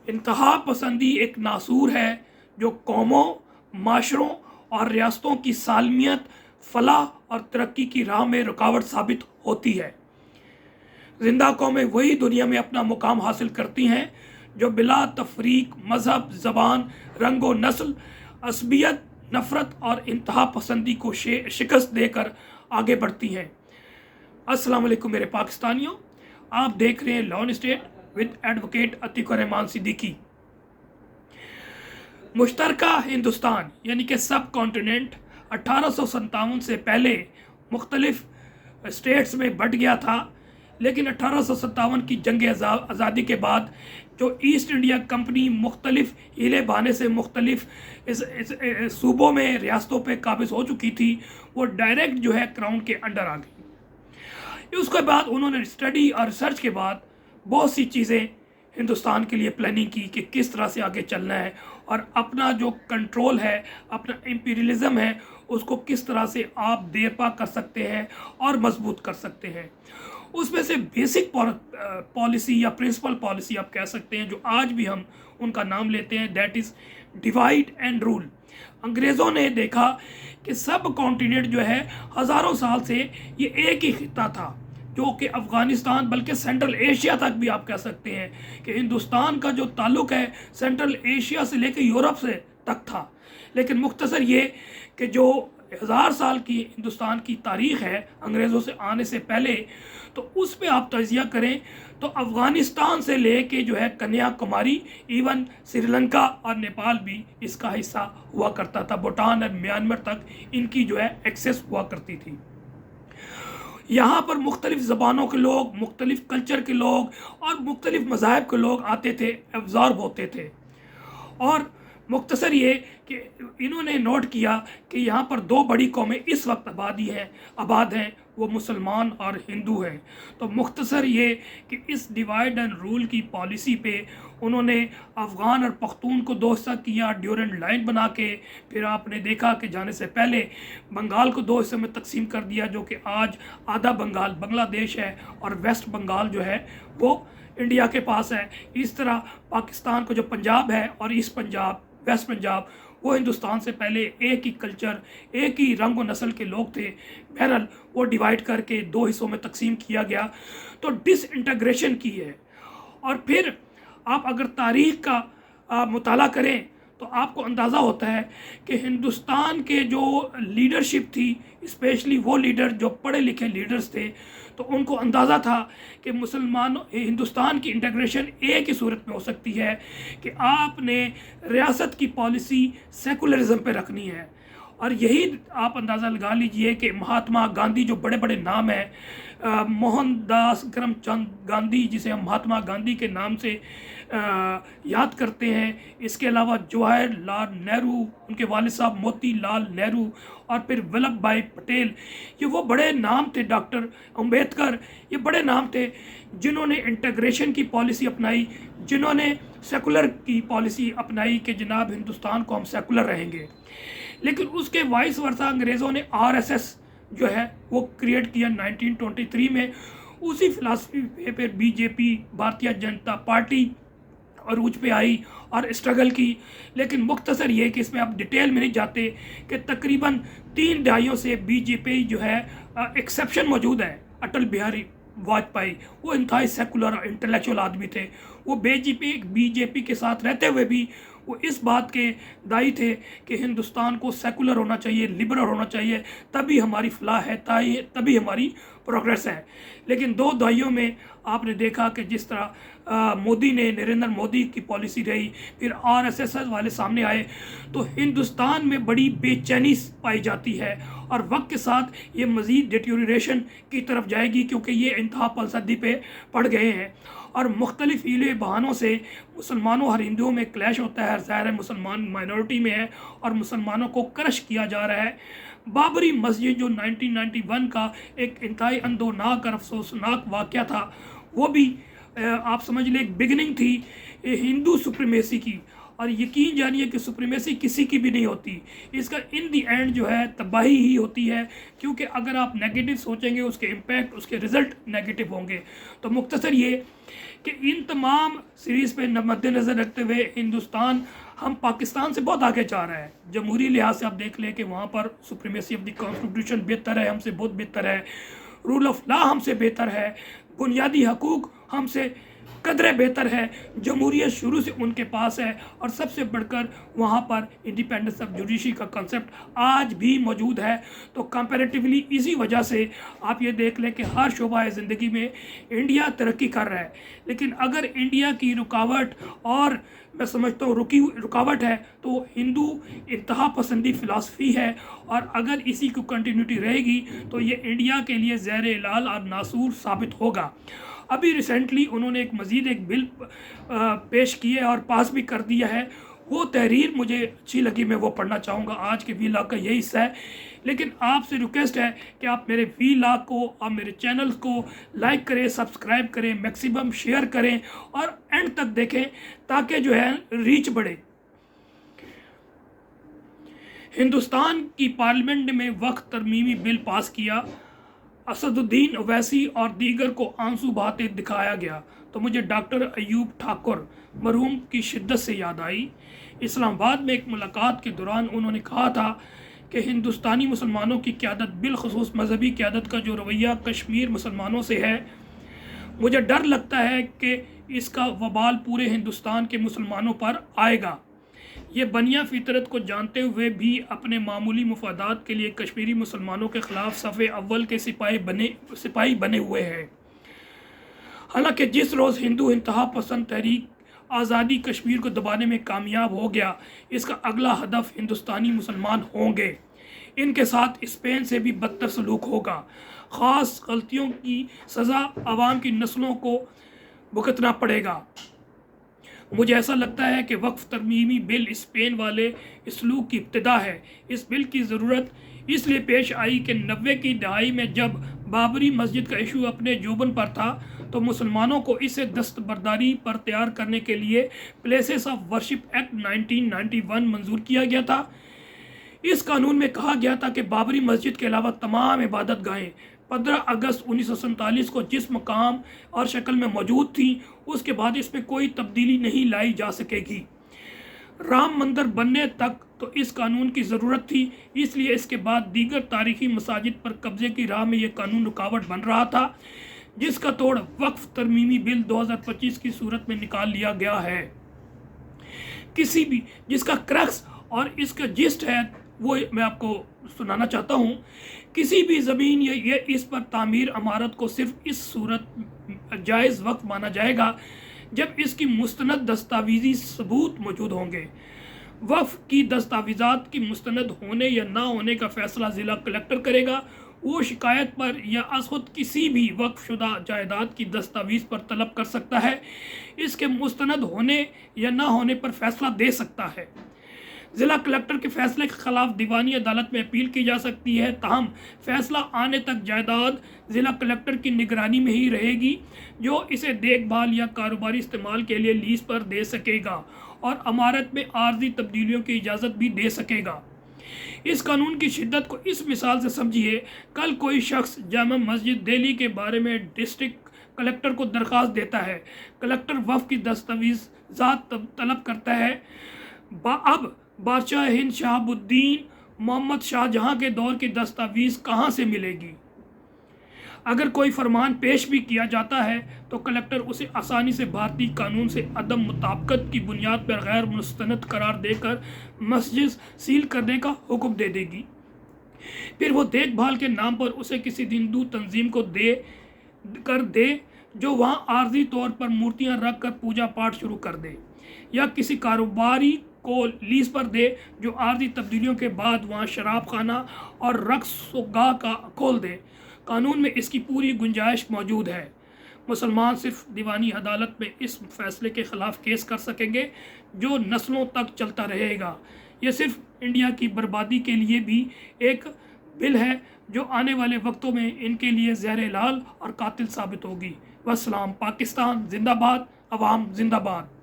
انتہا پسندی ایک ناسور ہے جو قوموں، معاشروں اور ریاستوں کی سالمیت، فلاح اور ترقی کی راہ میں رکاوٹ ثابت ہوتی ہے۔ زندہ قومیں وہی دنیا میں اپنا مقام حاصل کرتی ہیں جو بلا تفریق مذہب، زبان، رنگ و نسل، عصبیت، نفرت اور انتہا پسندی کو شکست دے کر آگے بڑھتی ہیں۔ السلام علیکم میرے پاکستانیوں، آپ دیکھ رہے ہیں law and state with advocate Atiq Ur Rahman Siddiqui. مشترکہ ہندوستان یعنی کہ سب کانٹیننٹ 1857 سے پہلے مختلف اسٹیٹس میں بٹ گیا تھا، لیکن 1857 کی جنگ آزادی کے بعد جو ایسٹ انڈیا کمپنی مختلف ہیلے بہانے سے مختلف صوبوں میں ریاستوں پہ قابض ہو چکی تھی، وہ ڈائریکٹ جو ہے کراؤن کے انڈر آ گئی۔ اس کے بعد انہوں نے اسٹڈی اور ریسرچ کے بعد بہت سی چیزیں ہندوستان کے لیے پلاننگ کی کہ کس طرح سے آگے چلنا ہے اور اپنا جو کنٹرول ہے، اپنا امپیریلزم ہے، اس کو کس طرح سے آپ دیرپا کر سکتے ہیں اور مضبوط کر سکتے ہیں۔ اس میں سے بیسک پالیسی یا پرنسپل پالیسی آپ کہہ سکتے ہیں جو آج بھی ہم ان کا نام لیتے ہیں، that is divide and rule. انگریزوں نے دیکھا کہ سب کانٹیننٹ جو ہے ہزاروں سال سے یہ ایک ہی خطہ تھا، جو کہ افغانستان بلکہ سینٹرل ایشیا تک بھی آپ کہہ سکتے ہیں کہ ہندوستان کا جو تعلق ہے سینٹرل ایشیا سے لے کے یورپ سے تک تھا۔ لیکن مختصر یہ کہ جو 1000 سال کی ہندوستان کی تاریخ ہے انگریزوں سے آنے سے پہلے، تو اس پہ آپ تجزیہ کریں تو افغانستان سے لے کے جو ہے کنیا کماری، ایون سری لنکا اور نیپال بھی اس کا حصہ ہوا کرتا تھا، بھوٹان اور میانمار تک ان کی جو ہے ایکسیس ہوا کرتی تھی۔ یہاں پر مختلف زبانوں کے لوگ، مختلف کلچر کے لوگ اور مختلف مذاہب کے لوگ آتے تھے، ایبزارب ہوتے تھے۔ اور مختصر یہ کہ انہوں نے نوٹ کیا کہ یہاں پر دو بڑی قومیں اس وقت آباد ہیں، وہ مسلمان اور ہندو ہیں۔ تو مختصر یہ کہ اس ڈیوائڈ اینڈ رول کی پالیسی پہ انہوں نے افغان اور پختون کو دو حصہ کیا ڈیورنٹ لائن بنا کے۔ پھر آپ نے دیکھا کہ جانے سے پہلے بنگال کو دو حصے میں تقسیم کر دیا، جو کہ آج آدھا بنگال بنگلہ دیش ہے اور ویسٹ بنگال جو ہے وہ انڈیا کے پاس ہے۔ اس طرح پاکستان کو جو پنجاب ہے اور ایسٹ پنجاب، ویسٹ پنجاب، وہ ہندوستان سے پہلے ایک ہی کلچر، ایک ہی رنگ و نسل کے لوگ تھے۔ بہرحال وہ ڈیوائڈ کر کے دو حصوں میں تقسیم کیا گیا، تو ڈس انٹیگریشن کی ہے۔ اور پھر آپ اگر تاریخ کا مطالعہ کریں تو آپ کو اندازہ ہوتا ہے کہ ہندوستان کے جو لیڈرشپ تھی، اسپیشلی وہ لیڈر جو پڑھے لکھے لیڈرز تھے، تو ان کو اندازہ تھا کہ ہندوستان کی انٹیگریشن ایک ہی صورت میں ہو سکتی ہے کہ آپ نے ریاست کی پالیسی سیکولرزم پہ رکھنی ہے۔ اور یہی آپ اندازہ لگا لیجئے کہ مہاتما گاندھی، جو بڑے بڑے نام ہیں، موہن داس کرم چند گاندھی جسے ہم مہاتما گاندھی کے نام سے یاد کرتے ہیں، اس کے علاوہ جواہر لال نہرو، ان کے والد صاحب موتی لال نہرو، اور پھر ولبھ بھائی پٹیل، یہ وہ بڑے نام تھے، ڈاکٹر امبیڈکر، یہ بڑے نام تھے جنہوں نے انٹیگریشن کی پالیسی اپنائی، جنہوں نے سیکولر کی پالیسی اپنائی کہ جناب ہندوستان کو ہم سیکولر رہیں گے۔ لیکن اس کے وائس ورثہ انگریزوں نے RSS جو ہے وہ کریٹ کیا 1923 میں۔ اسی فلسفی پہ پھر BJP، بھارتیہ جنتا پارٹی عروج پہ آئی اور اسٹرگل کی۔ لیکن مختصر یہ کہ اس میں آپ ڈیٹیل میں نہیں جاتے کہ تقریباً 3 دہائیوں سے BJP جو ہے ایکسیپشن موجود ہے، اٹل بہاری واجپئی، وہ انتہائی سیکولر اور انٹلیکچوئل آدمی تھے۔ وہ BJP کے ساتھ رہتے ہوئے بھی وہ اس بات کے دائی تھے کہ ہندوستان کو سیکولر ہونا چاہیے، لبرل ہونا چاہیے، تبھی ہماری فلاح ہے، تبھی ہماری پروگریس ہے۔ لیکن 2 دہائیوں میں آپ نے دیکھا کہ جس طرح نریندر مودی کی پالیسی رہی، پھر RSS والے سامنے آئے، تو ہندوستان میں بڑی بے چینی پائی جاتی ہے اور وقت کے ساتھ یہ مزید ڈیٹیوریشن کی طرف جائے گی، کیونکہ یہ انتہا پسندی پہ پڑ گئے ہیں اور مختلف ہیلے بہانوں سے مسلمانوں اور ہندوؤں میں کلیش ہوتا ہے۔ ظاہر ہے مسلمان مائنورٹی میں ہے اور مسلمانوں کو کرش کیا جا رہا ہے۔ بابری مسجد جو 1991 کا ایک انتہائی اندوناک اور افسوسناک واقعہ تھا، وہ بھی آپ سمجھ لیں ایک بگننگ تھی ہندو سپریمیسی کی، اور یقین جانیے کہ سپریمیسی کسی کی بھی نہیں ہوتی، اس کا ان دی اینڈ جو ہے تباہی ہی ہوتی ہے، کیونکہ اگر آپ نیگیٹو سوچیں گے اس کے امپیکٹ، اس کے رزلٹ نیگیٹو ہوں گے۔ تو مختصر یہ کہ ان تمام سیریز پہ مد نظر رکھتے ہوئے ہندوستان ہم پاکستان سے بہت آگے جا رہا ہے۔ جمہوری لحاظ سے آپ دیکھ لیں کہ وہاں پر سپریمیسی آف دی کانسٹیٹیوشن بہتر ہے، ہم سے بہت بہتر ہے، رول آف لا ہم سے بہتر ہے، بنیادی حقوق ہم سے قدرے بہتر ہے، جمہوریت شروع سے ان کے پاس ہے، اور سب سے بڑھ کر وہاں پر انڈیپینڈنس آف جوڈیشری کا کنسپٹ آج بھی موجود ہے۔ تو کمپیریٹیولی اسی وجہ سے آپ یہ دیکھ لیں کہ ہر شعبہ زندگی میں انڈیا ترقی کر رہا ہے، لیکن اگر انڈیا کی رکاوٹ، اور میں سمجھتا ہوں رکاوٹ ہے، تو ہندو انتہا پسندی فلسفی ہے، اور اگر اسی کو کنٹینیوٹی رہے گی تو یہ انڈیا کے لیے زہر لعل اور ناسور ثابت ہوگا۔ ابھی ریسنٹلی انہوں نے مزید ایک بل پیش کیے اور پاس بھی کر دیا ہے، وہ تحریر مجھے اچھی لگی، میں وہ پڑھنا چاہوں گا، آج کے وی لاگ کا یہی حصہ ہے۔ لیکن آپ سے ریکویسٹ ہے کہ آپ میرے وی لاگ کو اور میرے چینل کو لائک کریں، سبسکرائب کریں، میکسیمم شیئر کریں اور اینڈ تک دیکھیں تاکہ جو ہے ریچ بڑھے۔ ہندوستان کی پارلیمنٹ میں وقت ترمیمی بل پاس کیا، اسد الدین اویسی اور دیگر کو آنسو بہاتے دکھایا گیا تو مجھے ڈاکٹر ایوب ٹھاکر مرحوم کی شدت سے یاد آئی۔ اسلام آباد میں ایک ملاقات کے دوران انہوں نے کہا تھا کہ ہندوستانی مسلمانوں کی قیادت، بالخصوص مذہبی قیادت کا جو رویہ کشمیر مسلمانوں سے ہے، مجھے ڈر لگتا ہے کہ اس کا وبال پورے ہندوستان کے مسلمانوں پر آئے گا۔ یہ بنیا فطرت کو جانتے ہوئے بھی اپنے معمولی مفادات کے لیے کشمیری مسلمانوں کے خلاف صف اول کے سپاہی بنے ہوئے ہیں۔ حالانکہ جس روز ہندو انتہا پسند تحریک آزادی کشمیر کو دبانے میں کامیاب ہو گیا، اس کا اگلا ہدف ہندوستانی مسلمان ہوں گے۔ ان کے ساتھ اسپین سے بھی بدتر سلوک ہوگا۔ خاص غلطیوں کی سزا عوام کی نسلوں کو بھگتنا پڑے گا۔ مجھے ایسا لگتا ہے کہ وقف ترمیمی بل اسپین والے اسلوب کی ابتدا ہے۔ اس بل کی ضرورت اس لیے پیش آئی کہ 90 کی دہائی میں جب بابری مسجد کا ایشو اپنے جوبن پر تھا تو مسلمانوں کو اسے دستبرداری پر تیار کرنے کے لیے پلیسز آف ورشپ ایکٹ 1991 منظور کیا گیا تھا۔ اس قانون میں کہا گیا تھا کہ بابری مسجد کے علاوہ تمام عبادت گاہیں 15 اگست 1947 کو جس مقام اور شکل میں موجود تھیں، اس کے بعد اس میں کوئی تبدیلی نہیں لائی جا سکے گی۔ رام مندر بننے تک تو اس قانون کی ضرورت تھی، اس لیے اس کے بعد دیگر تاریخی مساجد پر قبضے کی راہ میں یہ قانون رکاوٹ بن رہا تھا، جس کا توڑ وقف ترمیمی بل 2025 کی صورت میں نکال لیا گیا ہے۔ کسی بھی جس کا کرکس اور اس کا جسٹ ہے وہ میں آپ کو سنانا چاہتا ہوں۔ کسی بھی زمین یا اس پر تعمیر عمارت کو صرف اس صورت جائز وقف مانا جائے گا جب اس کی مستند دستاویزی ثبوت موجود ہوں گے۔ وقف کی دستاویزات کی مستند ہونے یا نہ ہونے کا فیصلہ ضلع کلکٹر کرے گا۔ وہ شکایت پر یا از خود کسی بھی وقف شدہ جائیداد کی دستاویز پر طلب کر سکتا ہے، اس کے مستند ہونے یا نہ ہونے پر فیصلہ دے سکتا ہے۔ ضلع کلکٹر کے فیصلے کے خلاف دیوانی عدالت میں اپیل کی جا سکتی ہے، تاہم فیصلہ آنے تک جائیداد ضلع کلکٹر کی نگرانی میں ہی رہے گی، جو اسے دیکھ بھال یا کاروباری استعمال کے لیے لیز پر دے سکے گا اور عمارت میں عارضی تبدیلیوں کی اجازت بھی دے سکے گا۔ اس قانون کی شدت کو اس مثال سے سمجھیے۔ کل کوئی شخص جامع مسجد دہلی کے بارے میں ڈسٹرکٹ کلکٹر کو درخواست دیتا ہے، کلکٹر وقف کی دستاویزات طلب کرتا ہے۔ اب بادشاہ ہند شہاب الدین محمد شاہ جہاں کے دور کی دستاویز کہاں سے ملے گی؟ اگر کوئی فرمان پیش بھی کیا جاتا ہے تو کلکٹر اسے آسانی سے بھارتی قانون سے عدم مطابقت کی بنیاد پر غیر مستند قرار دے کر مسجد سیل کرنے کا حکم دے دے گی۔ پھر وہ دیکھ بھال کے نام پر اسے کسی ہندو تنظیم کو دے جو وہاں عارضی طور پر مورتیاں رکھ کر پوجا پاٹ شروع کر دے، یا کسی کاروباری کو لیز پر دے جو عارضی تبدیلیوں کے بعد وہاں شراب خانہ اور رقص گاہ کا کھول دے۔ قانون میں اس کی پوری گنجائش موجود ہے۔ مسلمان صرف دیوانی عدالت میں اس فیصلے کے خلاف کیس کر سکیں گے جو نسلوں تک چلتا رہے گا۔ یہ صرف انڈیا کی بربادی کے لیے بھی ایک بل ہے جو آنے والے وقتوں میں ان کے لیے زہر لعل اور قاتل ثابت ہوگی۔ والسلام۔ پاکستان زندہ باد، عوام زندہ باد۔